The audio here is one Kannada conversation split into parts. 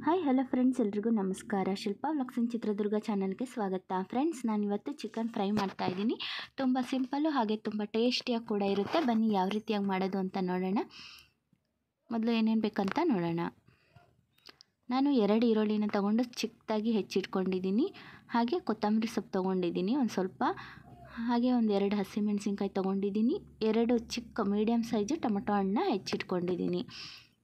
ಹಾಯ್ ಹಲೋ ಫ್ರೆಂಡ್ಸ್, ಎಲ್ರಿಗೂ ನಮಸ್ಕಾರ. ಶಿಲ್ಪಾ ವ್ಲಾಗ್ಸ್ ಇನ್ ಚಿತ್ರದುರ್ಗ ಚಾನಲ್ಗೆ ಸ್ವಾಗತ. ಫ್ರೆಂಡ್ಸ್, ನಾನಿವತ್ತು ಚಿಕನ್ ಫ್ರೈ ಮಾಡ್ತಾಯಿದ್ದೀನಿ. ತುಂಬ ಸಿಂಪಲ್ಲು ಹಾಗೆ ತುಂಬ ಟೇಸ್ಟಿಯಾಗಿ ಕೂಡ ಇರುತ್ತೆ. ಬನ್ನಿ ಯಾವ ರೀತಿಯಾಗಿ ಮಾಡೋದು ಅಂತ ನೋಡೋಣ. ಮೊದಲು ಏನೇನು ಬೇಕಂತ ನೋಡೋಣ. ನಾನು 2 ಈರುಳ್ಳಿನ ತೊಗೊಂಡು ಚಿಕ್ಕದಾಗಿ ಹೆಚ್ಚಿಟ್ಕೊಂಡಿದ್ದೀನಿ. ಹಾಗೆ ಕೊತ್ತಂಬರಿ ಸೊಪ್ಪು ತೊಗೊಂಡಿದ್ದೀನಿ ಒಂದು ಸ್ವಲ್ಪ. ಹಾಗೆ ಒಂದು 2 ಹಸಿಮೆಣಸಿನ್ಕಾಯಿ ತೊಗೊಂಡಿದ್ದೀನಿ. 2 ಚಿಕ್ಕ ಮೀಡಿಯಮ್ ಸೈಜು ಟೊಮೊಟೊ ಹಣ್ಣನ್ನ ಹೆಚ್ಚಿಟ್ಕೊಂಡಿದ್ದೀನಿ.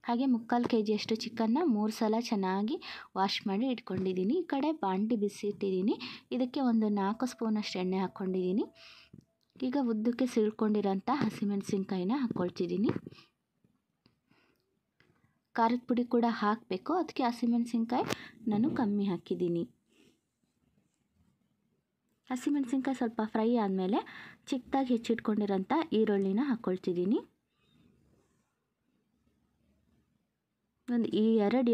ಹಾಗೆ 3/4 kg ಚಿಕನ್ನ 3 ಸಲ ಚೆನ್ನಾಗಿ ವಾಶ್ ಮಾಡಿ ಇಟ್ಕೊಂಡಿದ್ದೀನಿ. ಈ ಕಡೆ ಬಾಂಡ್ಲಿ ಬಿಸಿ ಇಟ್ಟಿದ್ದೀನಿ. ಇದಕ್ಕೆ ಒಂದು 4 ಸ್ಪೂನಷ್ಟು ಎಣ್ಣೆ ಹಾಕ್ಕೊಂಡಿದ್ದೀನಿ. ಈಗ ಉದ್ದಕ್ಕೆ ಸೀಳ್ಕೊಂಡಿರೋಂಥ ಹಸಿಮೆಣಸಿನ್ಕಾಯಿನ ಹಾಕ್ಕೊಳ್ತಿದ್ದೀನಿ. ಖಾರದ ಪುಡಿ ಕೂಡ ಹಾಕಬೇಕು, ಅದಕ್ಕೆ ಹಸಿಮೆಣಸಿನ್ಕಾಯಿ ನಾನು ಕಮ್ಮಿ ಹಾಕಿದ್ದೀನಿ. ಹಸಿಮೆಣಸಿನ್ಕಾಯಿ ಸ್ವಲ್ಪ ಫ್ರೈ ಆದಮೇಲೆ ಚಿಕ್ಕದಾಗಿ ಹೆಚ್ಚಿಟ್ಕೊಂಡಿರೋಂಥ ಈರುಳ್ಳಿನ ಹಾಕ್ಕೊಳ್ತಿದ್ದೀನಿ. ಒಂದು 2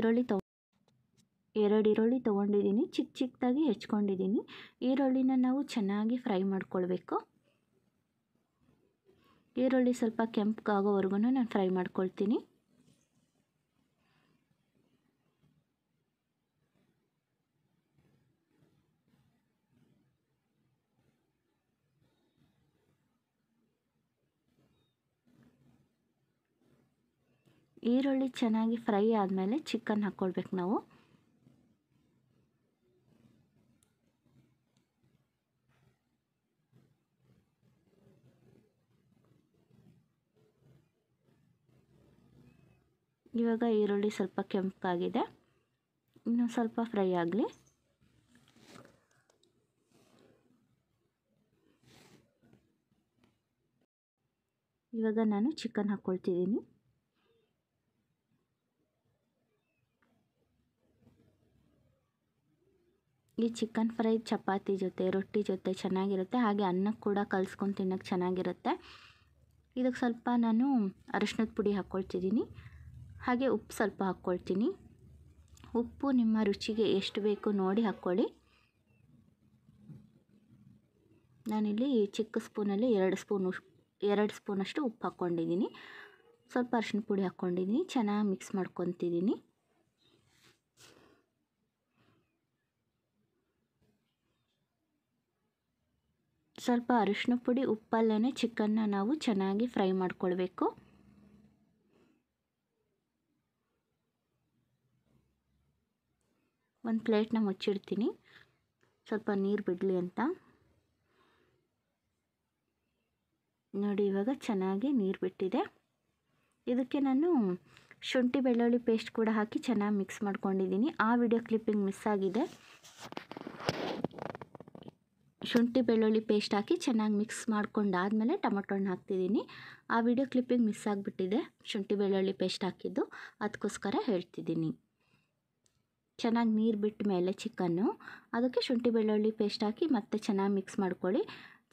ಈರುಳ್ಳಿ ತೊಗೊಂಡಿದ್ದೀನಿ. ಚಿಕ್ಕದಾಗಿ ಹೆಚ್ಕೊಂಡಿದ್ದೀನಿ. ಈರುಳ್ಳಿನ ನಾವು ಚೆನ್ನಾಗಿ ಫ್ರೈ ಮಾಡ್ಕೊಳ್ಬೇಕು. ಈರುಳ್ಳಿ ಸ್ವಲ್ಪ ಕೆಂಪಗಾಗೋವರೆಗೂ ನಾನು ಫ್ರೈ ಮಾಡ್ಕೊಳ್ತೀನಿ. ಈರುಳ್ಳಿ ಚೆನ್ನಾಗಿ ಫ್ರೈ ಆದಮೇಲೆ ಚಿಕನ್ ಹಾಕ್ಕೊಳ್ಬೇಕು ನಾವು. ಇವಾಗ ಈರುಳ್ಳಿ ಸ್ವಲ್ಪ ಕೆಂಪಾಗಿದೆ, ಇನ್ನು ಸ್ವಲ್ಪ ಫ್ರೈ ಆಗಲಿ. ಇವಾಗ ನಾನು ಚಿಕನ್ ಹಾಕ್ಕೊಳ್ತಿದ್ದೀನಿ. ಈ ಚಿಕನ್ ಫ್ರೈ ಚಪಾತಿ ಜೊತೆ ರೊಟ್ಟಿ ಜೊತೆ ಚೆನ್ನಾಗಿರುತ್ತೆ. ಹಾಗೆ ಅನ್ನಕ್ಕೆ ಕೂಡ ಕಲಿಸ್ಕೊಂಡು ತಿನ್ನೋಕ್ಕೆ ಚೆನ್ನಾಗಿರುತ್ತೆ. ಇದಕ್ಕೆ ಸ್ವಲ್ಪ ನಾನು ಅರಿಶಿಣದ ಪುಡಿ ಹಾಕ್ಕೊಳ್ತಿದ್ದೀನಿ. ಹಾಗೆ ಉಪ್ಪು ಸ್ವಲ್ಪ ಹಾಕ್ಕೊಳ್ತೀನಿ. ಉಪ್ಪು ನಿಮ್ಮ ರುಚಿಗೆ ಎಷ್ಟು ಬೇಕು ನೋಡಿ ಹಾಕ್ಕೊಳ್ಳಿ. ನಾನಿಲ್ಲಿ ಚಿಕ್ಕ ಸ್ಪೂನಲ್ಲಿ 2 ಸ್ಪೂನಷ್ಟು ಉಪ್ಪು ಹಾಕ್ಕೊಂಡಿದ್ದೀನಿ. ಸ್ವಲ್ಪ ಅರಿಶಿಣ ಪುಡಿ ಹಾಕ್ಕೊಂಡಿದ್ದೀನಿ. ಚೆನ್ನಾಗಿ ಮಿಕ್ಸ್ ಮಾಡ್ಕೊತಿದ್ದೀನಿ. ಸ್ವಲ್ಪ ಅರಿಶಿಣ ಪುಡಿ ಉಪ್ಪಲ್ಲೇ ಚಿಕನ್ನ ನಾವು ಚೆನ್ನಾಗಿ ಫ್ರೈ ಮಾಡ್ಕೊಳ್ಬೇಕು. ಒಂದು ಪ್ಲೇಟ್ನ ಮುಚ್ಚಿಡ್ತೀನಿ, ಸ್ವಲ್ಪ ನೀರು ಬಿಡಲಿ ಅಂತ. ನೋಡಿ, ಇವಾಗ ಚೆನ್ನಾಗಿ ನೀರು ಬಿಟ್ಟಿದೆ. ಇದಕ್ಕೆ ನಾನು ಶುಂಠಿ ಬೆಳ್ಳುಳ್ಳಿ ಪೇಸ್ಟ್ ಕೂಡ ಹಾಕಿ ಚೆನ್ನಾಗಿ ಮಿಕ್ಸ್ ಮಾಡ್ಕೊಂಡಿದ್ದೀನಿ. ಆ ವಿಡಿಯೋ ಕ್ಲಿಪ್ಪಿಂಗ್ ಮಿಸ್ ಆಗಿದೆ. ಶುಂಠಿ ಬೆಳ್ಳುಳ್ಳಿ ಪೇಸ್ಟ್ ಹಾಕಿ ಚೆನ್ನಾಗಿ ಮಿಕ್ಸ್ ಮಾಡ್ಕೊಂಡಾದಮೇಲೆ ಟೊಮೊಟೊ ಹಣ್ಣು ಹಾಕ್ತಿದ್ದೀನಿ. ಆ ವಿಡಿಯೋ ಕ್ಲಿಪ್ಪಿಂಗ್ ಮಿಸ್ ಆಗಿಬಿಟ್ಟಿದೆ, ಶುಂಠಿ ಬೆಳ್ಳುಳ್ಳಿ ಪೇಸ್ಟ್ ಹಾಕಿದ್ದು, ಅದಕ್ಕೋಸ್ಕರ ಹೇಳ್ತಿದ್ದೀನಿ. ಚೆನ್ನಾಗಿ ನೀರು ಬಿಟ್ಟ ಮೇಲೆ ಚಿಕನ್ನು, ಅದಕ್ಕೆ ಶುಂಠಿ ಬೆಳ್ಳುಳ್ಳಿ ಪೇಸ್ಟ್ ಹಾಕಿ ಮತ್ತೆ ಚೆನ್ನಾಗಿ ಮಿಕ್ಸ್ ಮಾಡ್ಕೊಳ್ಳಿ.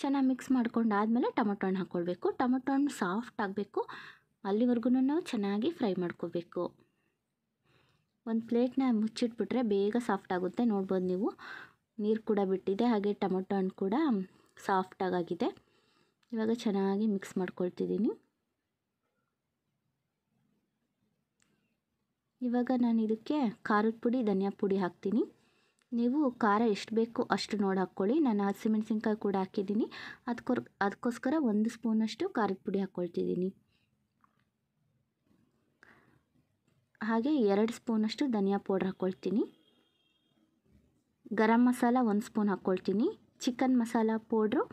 ಚೆನ್ನಾಗಿ ಮಿಕ್ಸ್ ಮಾಡ್ಕೊಂಡಾದಮೇಲೆ ಟೊಮೊಟೊ ಹಣ್ಣು ಹಾಕ್ಕೊಳ್ಬೇಕು. ಟೊಮೊಟೊ ಹಣ್ಣು ಸಾಫ್ಟ್ ಆಗಬೇಕು, ಅಲ್ಲಿವರೆಗೂ ನಾವು ಚೆನ್ನಾಗಿ ಫ್ರೈ ಮಾಡ್ಕೋಬೇಕು. ಒಂದು ಪ್ಲೇಟ್ನ ಮುಚ್ಚಿಟ್ಬಿಟ್ರೆ ಬೇಗ ಸಾಫ್ಟ್ ಆಗುತ್ತೆ. ನೋಡ್ಬೋದು ನೀವು, ನೀರು ಕೂಡ ಬಿಟ್ಟಿದೆ, ಹಾಗೆ ಟೊಮೊಟೊ ಹಣ್ಣು ಕೂಡ ಸಾಫ್ಟಾಗಿದೆ. ಇವಾಗ ಚೆನ್ನಾಗಿ ಮಿಕ್ಸ್ ಮಾಡ್ಕೊಳ್ತಿದ್ದೀನಿ. ಇವಾಗ ನಾನು ಇದಕ್ಕೆ ಖಾರದ ಪುಡಿ ಧನಿಯಾ ಪುಡಿ ಹಾಕ್ತೀನಿ. ನೀವು ಖಾರ ಎಷ್ಟು ಬೇಕು ಅಷ್ಟು ನೋಡಿ ಹಾಕ್ಕೊಳ್ಳಿ. ನಾನು ಹಸಿಮೆಣಸಿನ್ಕಾಯಿ ಕೂಡ ಹಾಕಿದ್ದೀನಿ, ಅದಕ್ಕೋಸ್ಕರ 1 ಸ್ಪೂನಷ್ಟು ಖಾರದ ಪುಡಿ ಹಾಕ್ಕೊಳ್ತಿದ್ದೀನಿ. ಹಾಗೆ 2 ಸ್ಪೂನಷ್ಟು ಧನಿಯಾ ಪೌಡ್ರ್ ಹಾಕ್ಕೊಳ್ತೀನಿ. ಗರಂ ಮಸಾಲ 1 ಸ್ಪೂನ್ ಹಾಕ್ಕೊಳ್ತೀನಿ. ಚಿಕನ್ ಮಸಾಲ ಪೌಡ್ರು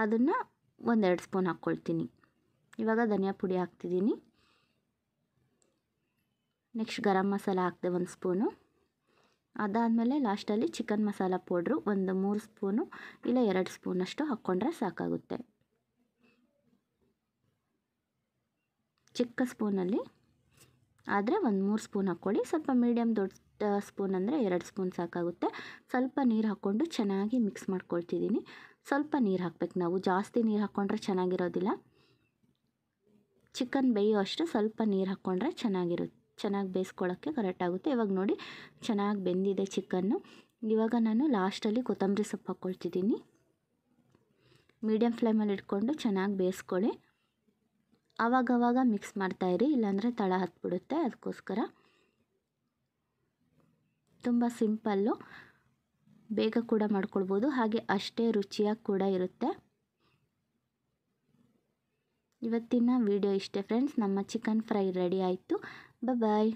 ಅದನ್ನು 1-2 ಸ್ಪೂನ್ ಹಾಕ್ಕೊಳ್ತೀನಿ. ಇವಾಗ ಧನಿಯಾ ಪುಡಿ ಹಾಕ್ತಿದ್ದೀನಿ. ನೆಕ್ಸ್ಟ್ ಗರಂ ಮಸಾಲ ಹಾಕಿದೆ 1 ಸ್ಪೂನು. ಅದಾದಮೇಲೆ ಲಾಸ್ಟಲ್ಲಿ ಚಿಕನ್ ಮಸಾಲ ಪೌಡ್ರು ಒಂದು 3 ಸ್ಪೂನು ಇಲ್ಲ 2 ಸ್ಪೂನಷ್ಟು ಹಾಕ್ಕೊಂಡ್ರೆ ಸಾಕಾಗುತ್ತೆ. ಚಿಕ್ಕ ಸ್ಪೂನಲ್ಲಿ ಆದರೆ ಒಂದು 3 ಸ್ಪೂನ್ ಹಾಕ್ಕೊಳ್ಳಿ. ಸ್ವಲ್ಪ ಮೀಡಿಯಮ್ ದೊಡ್ಡ ಸ್ಪೂನ್ ಅಂದರೆ 2 ಸ್ಪೂನ್ ಸಾಕಾಗುತ್ತೆ. ಸ್ವಲ್ಪ ನೀರು ಹಾಕ್ಕೊಂಡು ಚೆನ್ನಾಗಿ ಮಿಕ್ಸ್ ಮಾಡ್ಕೊಳ್ತಿದ್ದೀನಿ. ಸ್ವಲ್ಪ ನೀರು ಹಾಕ್ಬೇಕು ನಾವು, ಜಾಸ್ತಿ ನೀರು ಹಾಕ್ಕೊಂಡ್ರೆ ಚೆನ್ನಾಗಿರೋದಿಲ್ಲ. ಚಿಕನ್ ಬೇಯೋ ಅಷ್ಟು ಸ್ವಲ್ಪ ನೀರು ಹಾಕ್ಕೊಂಡ್ರೆ ಚೆನ್ನಾಗಿ ಬೇಯಿಸ್ಕೊಳ್ಳೋಕ್ಕೆ ಕರೆಕ್ಟ್ ಆಗುತ್ತೆ. ಇವಾಗ ನೋಡಿ ಚೆನ್ನಾಗಿ ಬೆಂದಿದೆ ಚಿಕನ್ನು. ಇವಾಗ ನಾನು ಲಾಸ್ಟಲ್ಲಿ ಕೊತ್ತಂಬರಿ ಸೊಪ್ಪು ಹಾಕ್ಕೊಳ್ತಿದ್ದೀನಿ. ಮೀಡಿಯಮ್ ಫ್ಲೇಮಲ್ಲಿ ಇಟ್ಕೊಂಡು ಚೆನ್ನಾಗಿ ಬೇಯಿಸ್ಕೊಳ್ಳಿ. ಆವಾಗವಾಗ ಮಿಕ್ಸ್ ಮಾಡ್ತಾಯಿರಿ, ಇಲ್ಲಾಂದರೆ ತಳ ಹತ್ಬಿಡುತ್ತೆ. ಅದಕ್ಕೋಸ್ಕರ ತುಂಬ ಸಿಂಪಲ್ಲು, ಬೇಗ ಕೂಡ ಮಾಡ್ಕೊಳ್ಬೋದು, ಹಾಗೆ ಅಷ್ಟೇ ರುಚಿಯಾಗಿ ಕೂಡ ಇರುತ್ತೆ. ಇವತ್ತಿನ ವಿಡಿಯೋ ಇಷ್ಟೇ ಫ್ರೆಂಡ್ಸ್. ನಮ್ಮ ಚಿಕನ್ ಫ್ರೈ ರೆಡಿ ಆಯಿತು. ಬಾಯ್.